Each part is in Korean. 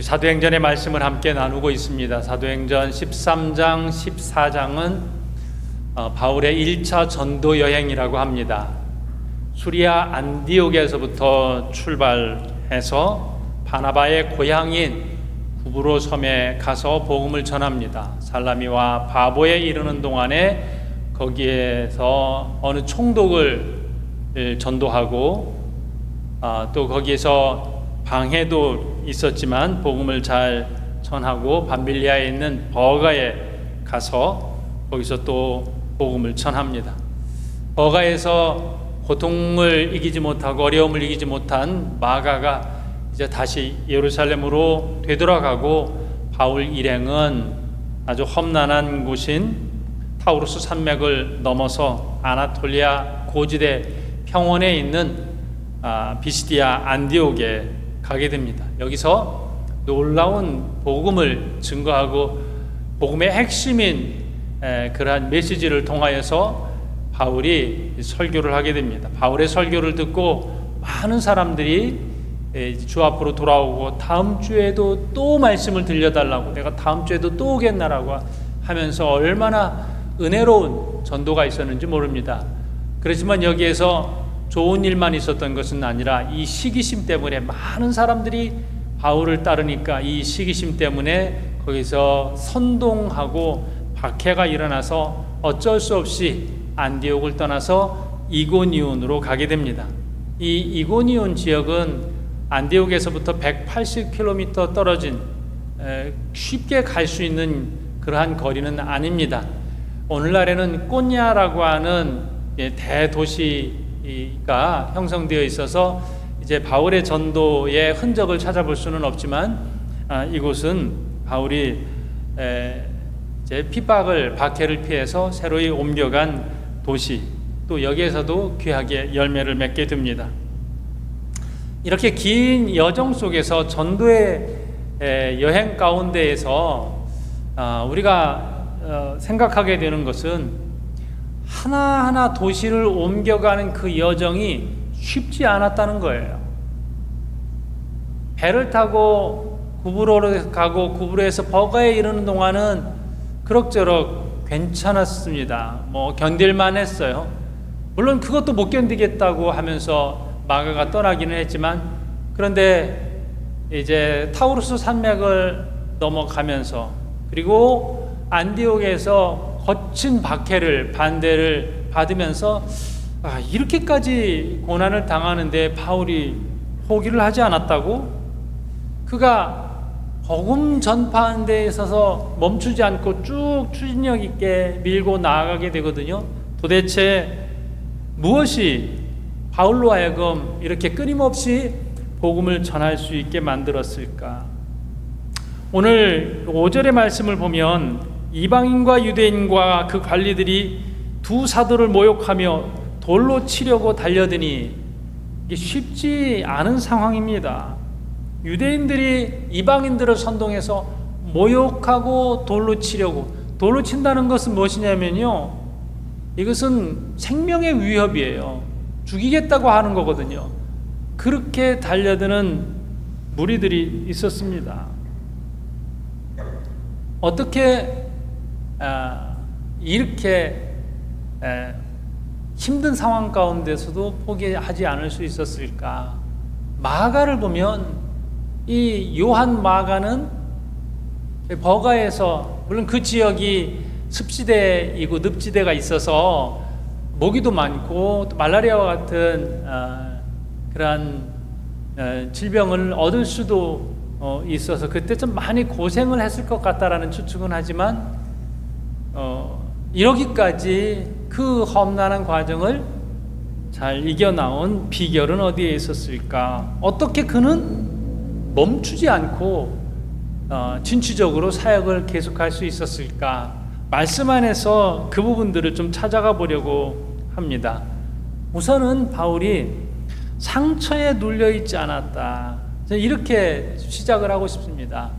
사도행전의 말씀을 함께 나누고 있습니다. 사도행전 13장, 14장은 바울의 1차 전도 여행이라고 합니다. 수리아 안디옥에서부터 출발해서 바나바의 고향인 구브로 섬에 가서 복음을 전합니다. 살라미와 바보에 이르는 동안에 거기에서 어느 총독을 전도하고 또 거기에서 방해도 있었지만 복음을 잘 전하고 밤빌리아에 있는 버가에 가서 거기서 또 복음을 전합니다. 버가에서 고통을 이기지 못하고 어려움을 이기지 못한 마가가 이제 다시 예루살렘으로 되돌아가고 바울 일행은 아주 험난한 곳인 타우루스 산맥을 넘어서 아나톨리아 고지대 평원에 있는 비시디아 안디옥에 가게 됩니다. 여기서 놀라운 복음을 증거하고 복음의 핵심인 그러한 메시지를 통하여서 바울이 설교를 하게 됩니다. 바울의 설교를 듣고 많은 사람들이 주 앞으로 돌아오고 다음 주에도 또 말씀을 들려달라고, 내가 다음 주에도 또 오겠나라고 하면서 얼마나 은혜로운 전도가 있었는지 모릅니다. 그렇지만 여기에서 좋은 일만 있었던 것은 아니라 이 시기심 때문에 많은 사람들이 바울을 따르니까 이 시기심 때문에 거기서 선동하고 박해가 일어나서 어쩔 수 없이 안디옥을 떠나서 이고니온으로 가게 됩니다. 이 이고니온 지역은 안디옥에서부터 180km 떨어진 쉽게 갈 수 있는 그러한 거리는 아닙니다. 오늘날에는 꼬냐라고 하는 대도시가 형성되어 있어서 이제 바울의 전도의 흔적을 찾아볼 수는 없지만 이곳은 바울이 이제 핍박을 박해를 피해서 새로이 옮겨간 도시, 또 여기에서도 귀하게 열매를 맺게 됩니다. 이렇게 긴 여정 속에서 전도의 여행 가운데에서 우리가 생각하게 되는 것은 하나하나 도시를 옮겨가는 그 여정이 쉽지 않았다는 거예요. 배를 타고 구브로로 가고 구브로에서 버가에 이르는 동안은 그럭저럭 괜찮았습니다. 견딜만 했어요. 물론 그것도 못 견디겠다고 하면서 마가가 떠나기는 했지만, 그런데 이제 타우루스 산맥을 넘어가면서 그리고 안디옥에서 거친 박해를, 반대를 받으면서 이렇게까지 고난을 당하는데 바울이 포기를 하지 않았다고? 그가 복음 전파하는 데 있어서 멈추지 않고 쭉 추진력 있게 밀고 나아가게 되거든요. 도대체 무엇이 바울로 하여금 이렇게 끊임없이 복음을 전할 수 있게 만들었을까? 오늘 5절의 말씀을 보면 이방인과 유대인과 그 관리들이 두 사도를 모욕하며 돌로 치려고 달려드니, 이게 쉽지 않은 상황입니다. 유대인들이 이방인들을 선동해서 모욕하고 돌로 치려고, 돌로 친다는 것은 무엇이냐면요, 이것은 생명의 위협이에요. 죽이겠다고 하는 거거든요. 그렇게 달려드는 무리들이 있었습니다. 어떻게 이렇게 힘든 상황 가운데서도 포기하지 않을 수 있었을까? 마가를 보면 이 요한 마가는 버가에서, 물론 그 지역이 습지대이고 늪지대가 있어서 모기도 많고 또 말라리아와 같은 그러한 질병을 얻을 수도 있어서 그때 좀 많이 고생을 했을 것 같다라는 추측은 하지만 이러기까지 그 험난한 과정을 잘 이겨나온 비결은 어디에 있었을까? 어떻게 그는 멈추지 않고 진취적으로 사역을 계속할 수 있었을까? 말씀 안에서 그 부분들을 좀 찾아가 보려고 합니다. 우선은 바울이 상처에 눌려있지 않았다, 이렇게 시작을 하고 싶습니다.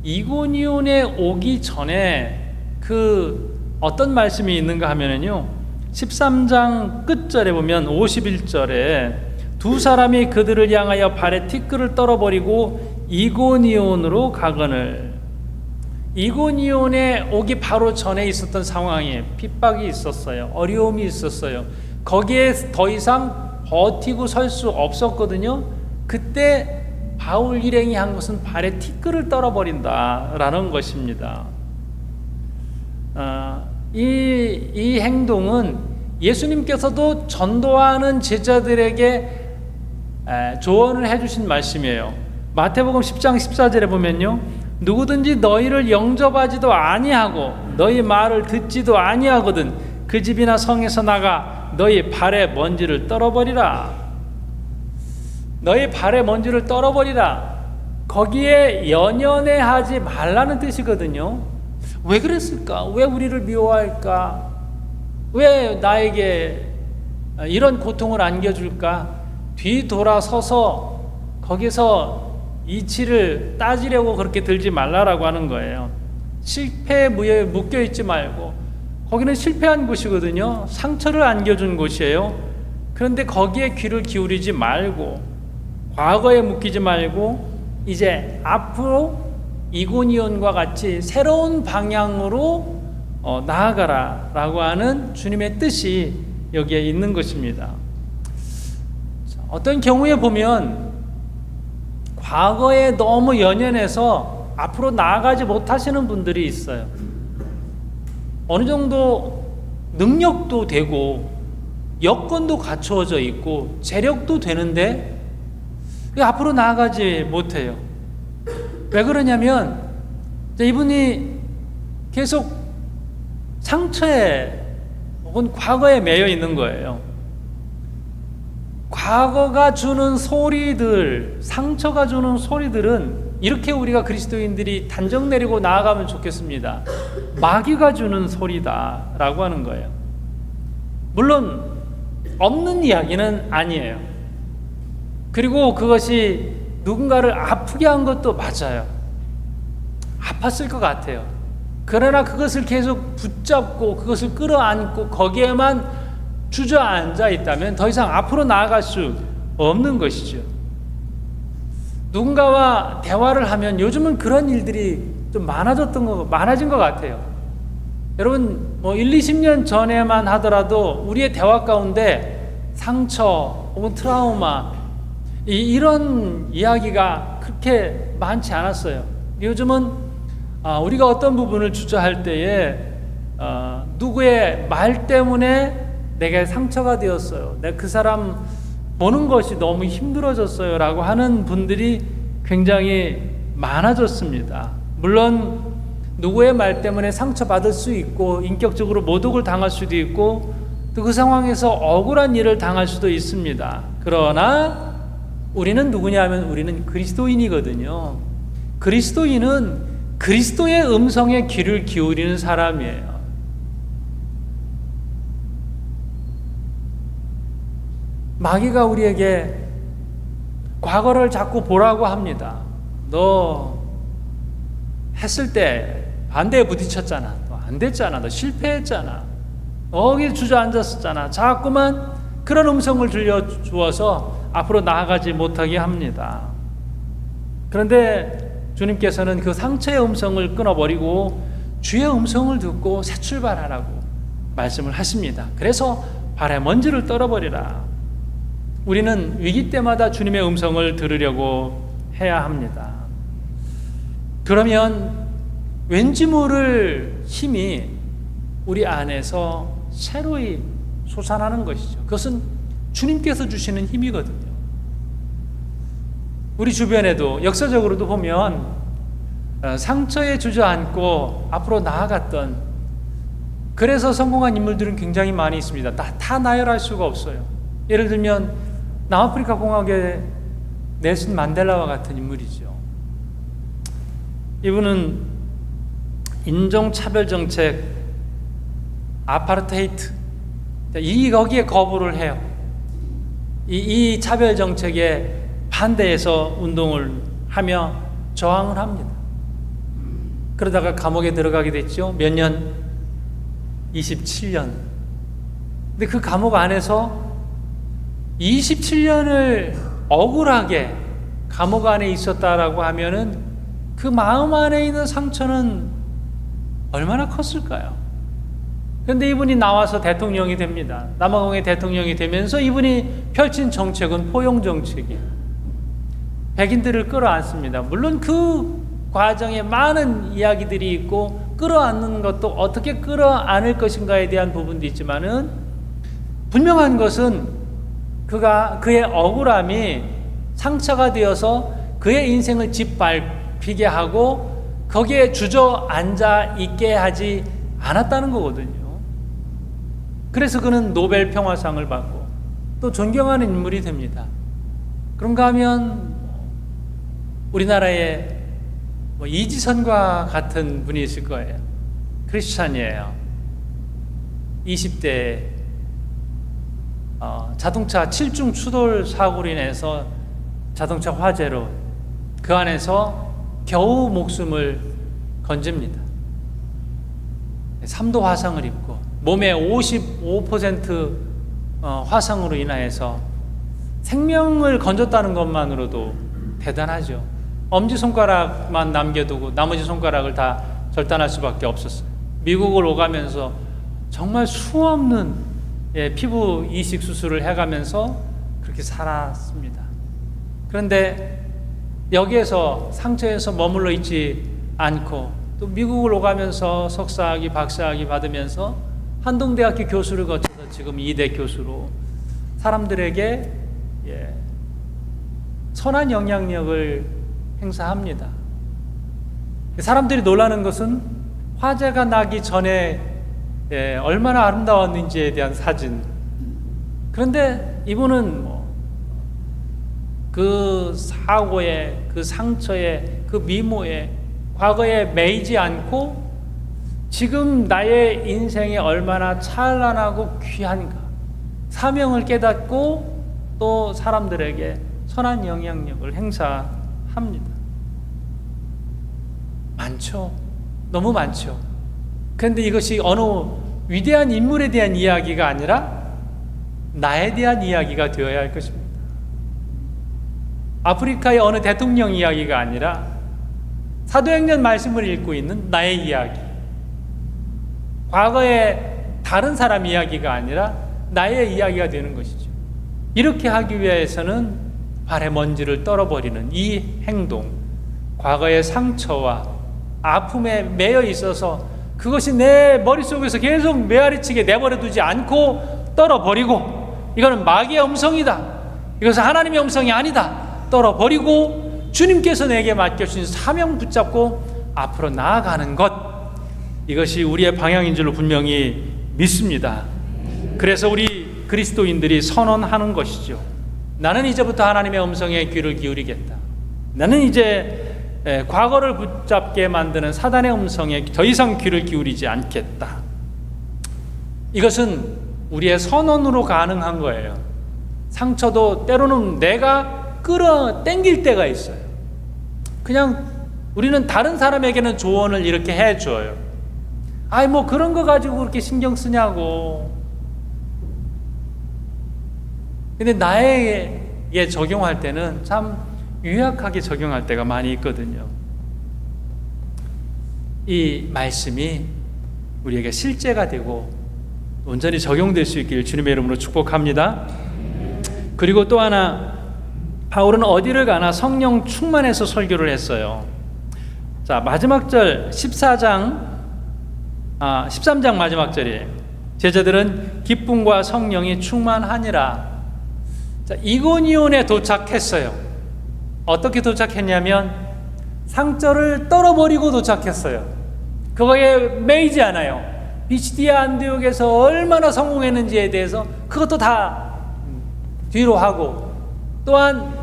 이고니온에 오기 전에 그 어떤 말씀이 있는가 하면은요, 13장 끝절에 보면 51절에 두 사람이 그들을 향하여 발에 티끌을 떨어버리고 이고니온으로 가거늘. 이고니온에 오기 바로 전에 있었던 상황에 핍박이 있었어요. 어려움이 있었어요. 거기에 더 이상 버티고 설 수 없었거든요. 그때 바울 일행이 한 것은 발에 티끌을 떨어버린다라는 것입니다. 이 행동은 예수님께서도 전도하는 제자들에게 조언을 해주신 말씀이에요. 마태복음 10장 14절에 보면요, 누구든지 너희를 영접하지도 아니하고 너희 말을 듣지도 아니하거든 그 집이나 성에서 나가 너희 발에 먼지를 떨어버리라. 너희 발에 먼지를 떨어버리라. 거기에 연연해 하지 말라는 뜻이거든요. 왜 그랬을까? 왜 우리를 미워할까? 왜 나에게 이런 고통을 안겨줄까? 뒤돌아서서 거기서 이치를 따지려고 그렇게 들지 말라라고 하는 거예요. 실패에 묶여있지 말고, 거기는 실패한 곳이거든요. 상처를 안겨준 곳이에요. 그런데 거기에 귀를 기울이지 말고, 과거에 묶이지 말고 이제 앞으로 이고니온과 같이 새로운 방향으로 나아가라 라고 하는 주님의 뜻이 여기에 있는 것입니다. 어떤 경우에 보면 과거에 너무 연연해서 앞으로 나아가지 못하시는 분들이 있어요. 어느 정도 능력도 되고 여건도 갖추어져 있고 재력도 되는데 앞으로 나아가지 못해요. 왜 그러냐면 이분이 계속 상처에 혹은 과거에 매여 있는 거예요. 과거가 주는 소리들, 상처가 주는 소리들은 이렇게 우리가 그리스도인들이 단정 내리고 나아가면 좋겠습니다. 마귀가 주는 소리다라고 하는 거예요. 물론 없는 이야기는 아니에요. 그리고 그것이 누군가를 아프게 한 것도 맞아요. 아팠을 것 같아요. 그러나 그것을 계속 붙잡고 그것을 끌어안고 거기에만 주저앉아 있다면 더 이상 앞으로 나아갈 수 없는 것이죠. 누군가와 대화를 하면 요즘은 그런 일들이 좀 많아진 것 같아요. 여러분, 1, 20년 전에만 하더라도 우리의 대화 가운데 상처 혹은 트라우마 이런 이야기가 그렇게 많지 않았어요. 요즘은 우리가 어떤 부분을 주저할 때에 누구의 말 때문에 내게 상처가 되었어요. 내가 그 사람 보는 것이 너무 힘들어졌어요 라고 하는 분들이 굉장히 많아졌습니다. 물론 누구의 말 때문에 상처받을 수 있고 인격적으로 모독을 당할 수도 있고 또 그 상황에서 억울한 일을 당할 수도 있습니다. 그러나 우리는 누구냐 하면 우리는 그리스도인이거든요. 그리스도인은 그리스도의 음성에 귀를 기울이는 사람이에요. 마귀가 우리에게 과거를 자꾸 보라고 합니다. 너 했을 때 반대에 부딪혔잖아. 너 안 됐잖아. 너 실패했잖아. 거기 주저앉았었잖아. 자꾸만 그런 음성을 들려주어서 앞으로 나아가지 못하게 합니다. 그런데 주님께서는 그 상처의 음성을 끊어버리고 주의 음성을 듣고 새 출발하라고 말씀을 하십니다. 그래서 발에 먼지를 떨어버리라. 우리는 위기 때마다 주님의 음성을 들으려고 해야 합니다. 그러면 왠지 모를 힘이 우리 안에서 새로이 솟아나는 것이죠. 그것은 주님께서 주시는 힘이거든요. 우리 주변에도 역사적으로도 보면 상처에 주저앉고 앞으로 나아갔던, 그래서 성공한 인물들은 굉장히 많이 있습니다. 다 나열할 수가 없어요. 예를 들면 남아프리카 공화국의 넬슨 만델라와 같은 인물이죠. 이분은 인종차별 정책, 아파르테이트, 거기에 거부를 해요. 이 차별 정책에 반대해서 운동을 하며 저항을 합니다. 그러다가 감옥에 들어가게 됐죠. 몇 년? 27년. 근데 그 감옥 안에서 27년을 억울하게 감옥 안에 있었다라고 하면은 그 마음 안에 있는 상처는 얼마나 컸을까요? 그런데 이분이 나와서 대통령이 됩니다. 남아공의 대통령이 되면서 이분이 펼친 정책은 포용 정책이에요. 백인들을 끌어안습니다. 물론 그 과정에 많은 이야기들이 있고 끌어안는 것도 어떻게 끌어안을 것인가에 대한 부분도 있지만은 분명한 것은 그의 억울함이 상처가 되어서 그의 인생을 짓밟히게 하고 거기에 주저앉아 있게 하지 않았다는 거거든요. 그래서 그는 노벨 평화상을 받고 또 존경하는 인물이 됩니다. 그런가 하면 우리나라에 이지선과 같은 분이 있을 거예요. 크리스찬이에요. 20대 자동차 7중 추돌 사고로 인해서 자동차 화재로 그 안에서 겨우 목숨을 건집니다. 3도 화상을 입고 몸에 55% 화상으로 인하여서 생명을 건졌다는 것만으로도 대단하죠. 엄지손가락만 남겨두고 나머지 손가락을 다 절단할 수밖에 없었어요. 미국을 오가면서 정말 수없는 피부 이식 수술을 해가면서 그렇게 살았습니다. 그런데 여기에서 상처에서 머물러 있지 않고 또 미국을 오가면서 석사학위, 박사학위 받으면서 한동대학교 교수를 거쳐서 지금 2대 교수로 사람들에게 선한 영향력을 행사합니다. 사람들이 놀라는 것은 화재가 나기 전에 얼마나 아름다웠는지에 대한 사진. 그런데 이분은 그 사고에, 그 상처에, 그 미모에 과거에 매이지 않고 지금 나의 인생이 얼마나 찬란하고 귀한가, 사명을 깨닫고 또 사람들에게 선한 영향력을 행사합니다. 많죠. 너무 많죠. 그런데 이것이 어느 위대한 인물에 대한 이야기가 아니라 나에 대한 이야기가 되어야 할 것입니다. 아프리카의 어느 대통령 이야기가 아니라 사도행전 말씀을 읽고 있는 나의 이야기, 과거의 다른 사람 이야기가 아니라 나의 이야기가 되는 것이죠. 이렇게 하기 위해서는 발의 먼지를 떨어버리는 이 행동, 과거의 상처와 아픔에 매여 있어서 그것이 내 머릿속에서 계속 메아리치게 내버려두지 않고 떨어버리고, 이거는 마귀의 음성이다, 이것은 하나님의 음성이 아니다, 떨어버리고 주님께서 내게 맡겨주신 사명 붙잡고 앞으로 나아가는 것, 이것이 우리의 방향인 줄로 분명히 믿습니다. 그래서 우리 그리스도인들이 선언하는 것이죠. 나는 이제부터 하나님의 음성에 귀를 기울이겠다. 나는 이제 과거를 붙잡게 만드는 사단의 음성에 더 이상 귀를 기울이지 않겠다. 이것은 우리의 선언으로 가능한 거예요. 상처도 때로는 내가 끌어당길 때가 있어요. 그냥 우리는 다른 사람에게는 조언을 이렇게 해줘요. 아이 뭐 그런 거 가지고 그렇게 신경 쓰냐고. 근데 나에게 적용할 때는 참 유약하게 적용할 때가 많이 있거든요. 이 말씀이 우리에게 실제가 되고 온전히 적용될 수 있기를 주님의 이름으로 축복합니다. 그리고 또 하나, 바울은 어디를 가나 성령 충만해서 설교를 했어요. 자, 마지막 절 13장 마지막 절이에요. 제자들은 기쁨과 성령이 충만하니라. 자, 이고니온에 도착했어요. 어떻게 도착했냐면 상처를 떨어버리고 도착했어요. 그거에 매이지 않아요. 비시디아 안디옥에서 얼마나 성공했는지에 대해서 그것도 다 뒤로 하고, 또한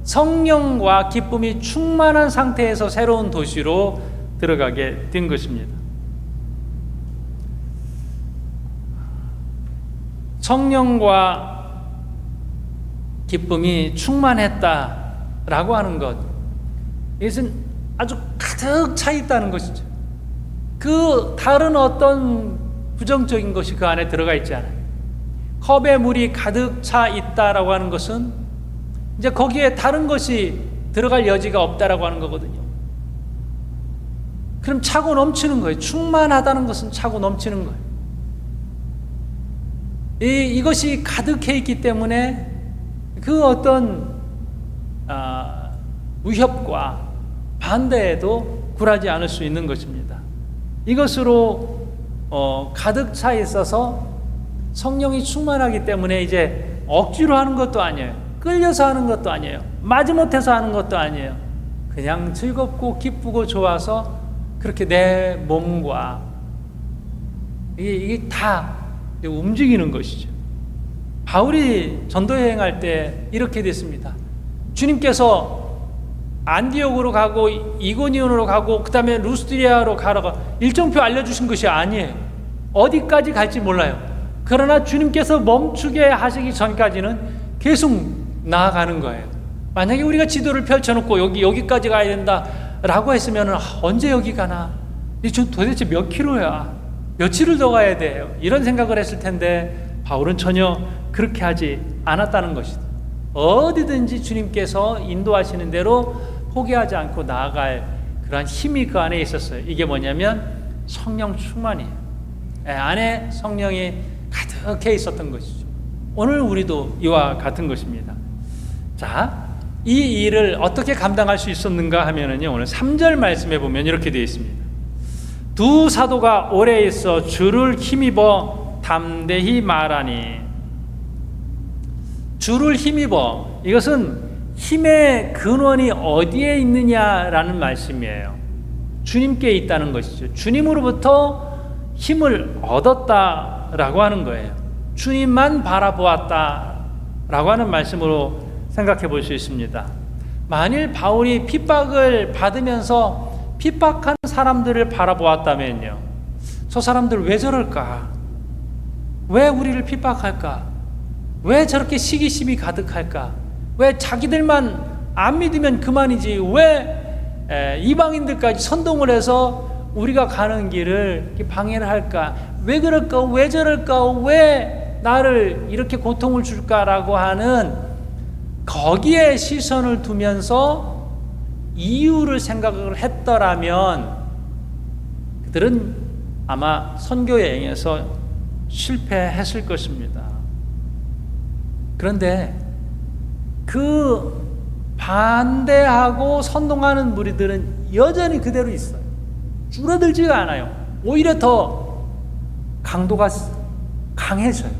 성령과 기쁨이 충만한 상태에서 새로운 도시로 들어가게 된 것입니다. 성령과 기쁨이 충만했다라고 하는 것, 이것은 아주 가득 차 있다는 것이죠. 그 다른 어떤 부정적인 것이 그 안에 들어가 있지 않아요. 컵에 물이 가득 차 있다라고 하는 것은 이제 거기에 다른 것이 들어갈 여지가 없다라고 하는 거거든요. 그럼 차고 넘치는 거예요. 충만하다는 것은 차고 넘치는 거예요. 이것이 가득해 있기 때문에 그 어떤 위협과 반대에도 굴하지 않을 수 있는 것입니다. 이것으로 가득 차 있어서 성령이 충만하기 때문에 이제 억지로 하는 것도 아니에요. 끌려서 하는 것도 아니에요. 마지못해서 하는 것도 아니에요. 그냥 즐겁고 기쁘고 좋아서 그렇게 내 몸과 이게 다 움직이는 것이죠. 바울이 전도 여행할 때 이렇게 됐습니다. 주님께서 안디옥으로 가고 이고니온으로 가고 그 다음에 루스드리아로 가라고 일정표 알려주신 것이 아니에요. 어디까지 갈지 몰라요. 그러나 주님께서 멈추게 하시기 전까지는 계속 나아가는 거예요. 만약에 우리가 지도를 펼쳐놓고 여기까지 가야 된다라고 했으면 언제 여기 가나? 저 도대체 몇 킬로야? 며칠을 더 가야 돼요? 이런 생각을 했을 텐데 바울은 전혀 그렇게 하지 않았다는 것이다. 어디든지 주님께서 인도하시는 대로 포기하지 않고 나아갈 그러한 힘이 그 안에 있었어요. 이게 뭐냐면 성령 충만이에요. 안에 성령이 가득해 있었던 것이죠. 오늘 우리도 이와 같은 것입니다. 자, 이 일을 어떻게 감당할 수 있었는가 하면은요, 오늘 3절 말씀에 보면 이렇게 되어 있습니다. 두 사도가 오래 있어 주를 힘입어 담대히 말하니. 주를 힘입어, 이것은 힘의 근원이 어디에 있느냐라는 말씀이에요. 주님께 있다는 것이죠. 주님으로부터 힘을 얻었다라고 하는 거예요. 주님만 바라보았다라고 하는 말씀으로 생각해 볼 수 있습니다. 만일 바울이 핍박을 받으면서 핍박한 사람들을 바라보았다면요, 저 사람들 왜 저럴까? 왜 우리를 핍박할까? 왜 저렇게 시기심이 가득할까? 왜 자기들만 안 믿으면 그만이지 왜 이방인들까지 선동을 해서 우리가 가는 길을 방해를 할까? 왜 그럴까? 왜 저럴까? 왜 나를 이렇게 고통을 줄까라고 하는 거기에 시선을 두면서 이유를 생각을 했더라면 그들은 아마 선교 여행에서 실패했을 것입니다. 그런데 그 반대하고 선동하는 무리들은 여전히 그대로 있어요. 줄어들지가 않아요. 오히려 더 강도가 강해져요.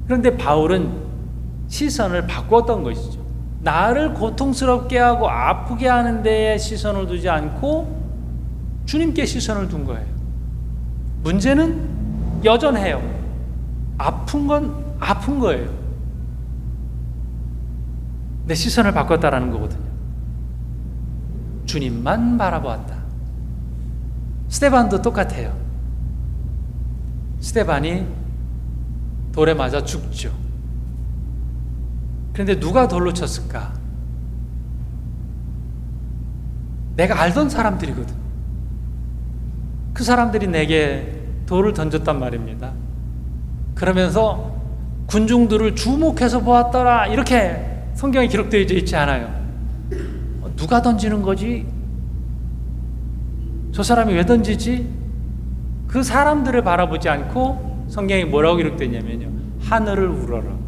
그런데 바울은 시선을 바꿨던 것이죠. 나를 고통스럽게 하고 아프게 하는 데에 시선을 두지 않고 주님께 시선을 둔 거예요. 문제는 여전해요. 아픈 건 아픈 거예요. 내 시선을 바꿨다라는 거거든요. 주님만 바라보았다. 스데반도 똑같아요. 스데반이 돌에 맞아 죽죠. 그런데 누가 돌로 쳤을까? 내가 알던 사람들이거든. 그 사람들이 내게 돌을 던졌단 말입니다. 그러면서 군중들을 주목해서 보았더라, 이렇게 성경에 기록되어 있지 않아요. 누가 던지는 거지? 저 사람이 왜 던지지? 그 사람들을 바라보지 않고 성경에 뭐라고 기록되냐면요, 하늘을 우러러,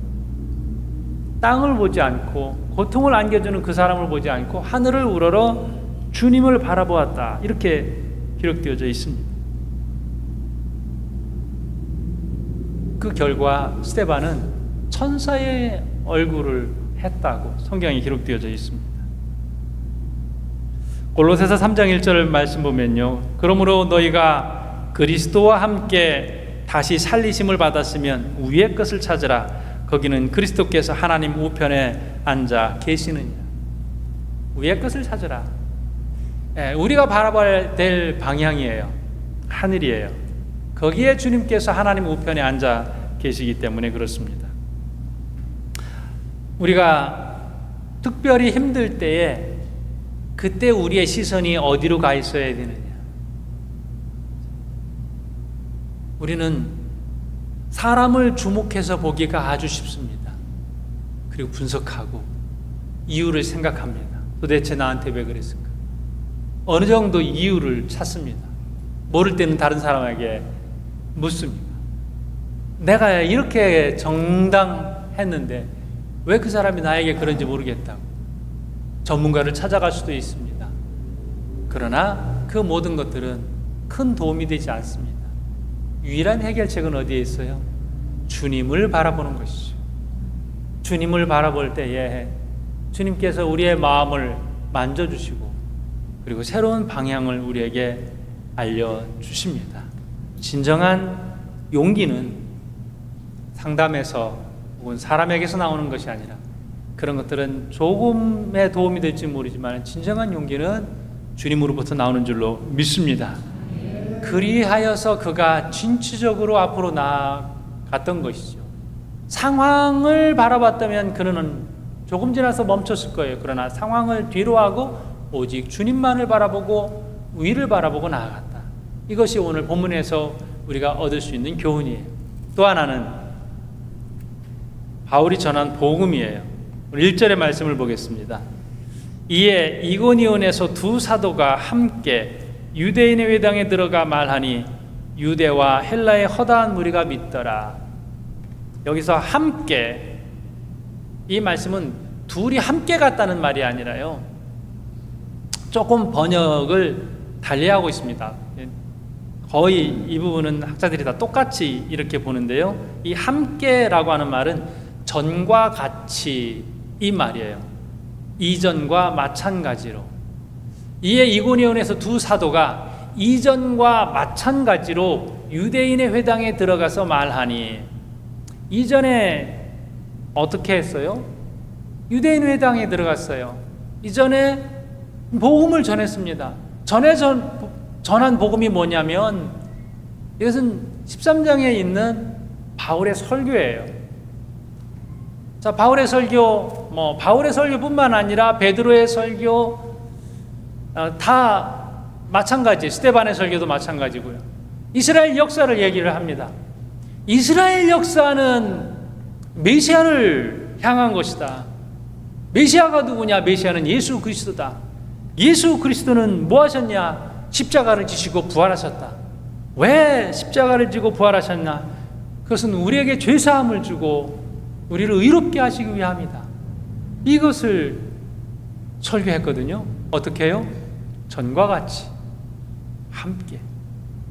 땅을 보지 않고 고통을 안겨주는 그 사람을 보지 않고 하늘을 우러러 주님을 바라보았다, 이렇게 기록되어져 있습니다. 그 결과 스데반은 천사의 얼굴을 했다고 성경에 기록되어져 있습니다. 골로새서 3장 1절 말씀 보면요, 그러므로 너희가 그리스도와 함께 다시 살리심을 받았으면 위의 것을 찾으라. 거기는 그리스도께서 하나님 우편에 앉아 계시느니라. 위의 것을 찾으라. 우리가 바라봐야 될 방향이에요. 하늘이에요. 거기에 주님께서 하나님 우편에 앉아 계시기 때문에 그렇습니다. 우리가 특별히 힘들 때에 그때 우리의 시선이 어디로 가 있어야 되느냐? 우리는 사람을 주목해서 보기가 아주 쉽습니다. 그리고 분석하고 이유를 생각합니다. 도대체 나한테 왜 그랬을까? 어느 정도 이유를 찾습니다. 모를 때는 다른 사람에게 묻습니다. 내가 이렇게 정당했는데 왜 그 사람이 나에게 그런지 모르겠다고 전문가를 찾아갈 수도 있습니다. 그러나 그 모든 것들은 큰 도움이 되지 않습니다. 유일한 해결책은 어디에 있어요? 주님을 바라보는 것이죠. 주님을 바라볼 때에 주님께서 우리의 마음을 만져주시고 그리고 새로운 방향을 우리에게 알려주십니다. 진정한 용기는 상담에서 혹은 사람에게서 나오는 것이 아니라 그런 것들은 조금의 도움이 될지 모르지만 진정한 용기는 주님으로부터 나오는 줄로 믿습니다. 그리하여서 그가 진취적으로 앞으로 나아갔던 것이죠. 상황을 바라봤다면 그는 조금 지나서 멈췄을 거예요. 그러나 상황을 뒤로하고 오직 주님만을 바라보고 위를 바라보고 나아갔다. 이것이 오늘 본문에서 우리가 얻을 수 있는 교훈이에요. 또 하나는 바울이 전한 복음이에요. 1절의 말씀을 보겠습니다. 이에 이고니온에서 두 사도가 함께 유대인의 회당에 들어가 말하니 유대와 헬라의 허다한 무리가 믿더라. 여기서 함께, 이 말씀은 둘이 함께 갔다는 말이 아니라요, 조금 번역을 달리하고 있습니다. 거의 이 부분은 학자들이 다 똑같이 이렇게 보는데요, 이 함께라고 하는 말은 전과 같이 이 말이에요. 이전과 마찬가지로. 이에 이고니온에서 두 사도가 이전과 마찬가지로 유대인의 회당에 들어가서 말하니, 이전에 어떻게 했어요? 유대인 회당에 들어갔어요. 이전에 복음을 전했습니다. 전한 복음이 뭐냐면 이것은 13장에 있는 바울의 설교예요. 자, 바울의 설교, 바울의 설교뿐만 아니라 베드로의 설교 다 마찬가지, 스데반의 설교도 마찬가지고요. 이스라엘 역사를 얘기를 합니다. 이스라엘 역사는 메시아를 향한 것이다. 메시아가 누구냐? 메시아는 예수 그리스도다. 예수 그리스도는 뭐 하셨냐? 십자가를 지시고 부활하셨다. 왜 십자가를 지고 부활하셨나? 그것은 우리에게 죄사함을 주고 우리를 의롭게 하시기 위함이다. 이것을 설교했거든요. 어떻게 해요? 전과 같이 함께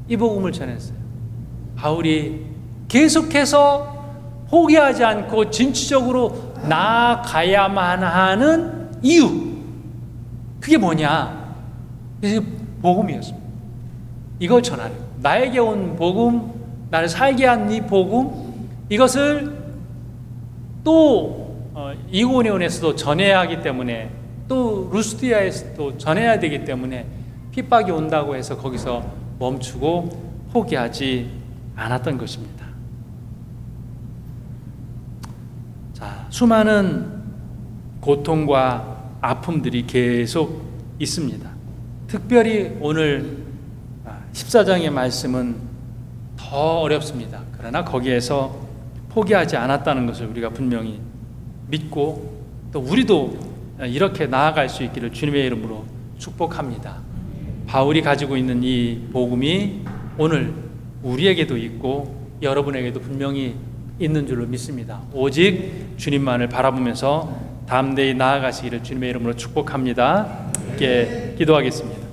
이 복음을 전했어요. 바울이 계속해서 포기하지 않고 진취적으로 나아가야만 하는 이유, 그게 뭐냐? 복음이었습니다. 이걸 전하는, 나에게 온 복음, 나를 살게 한 이 복음, 이것을 또 이고니온에서도 전해야 하기 때문에, 또 루스디아에서도 전해야 되기 때문에 핍박이 온다고 해서 거기서 멈추고 포기하지 않았던 것입니다. 자, 수많은 고통과 아픔들이 계속 있습니다. 특별히 오늘 14장의 말씀은 더 어렵습니다. 그러나 거기에서 포기하지 않았다는 것을 우리가 분명히 믿고, 또 우리도 이렇게 나아갈 수 있기를 주님의 이름으로 축복합니다. 바울이 가지고 있는 이 복음이 오늘 우리에게도 있고 여러분에게도 분명히 있는 줄로 믿습니다. 오직 주님만을 바라보면서 담대히 나아가시기를 주님의 이름으로 축복합니다. 함께 기도하겠습니다.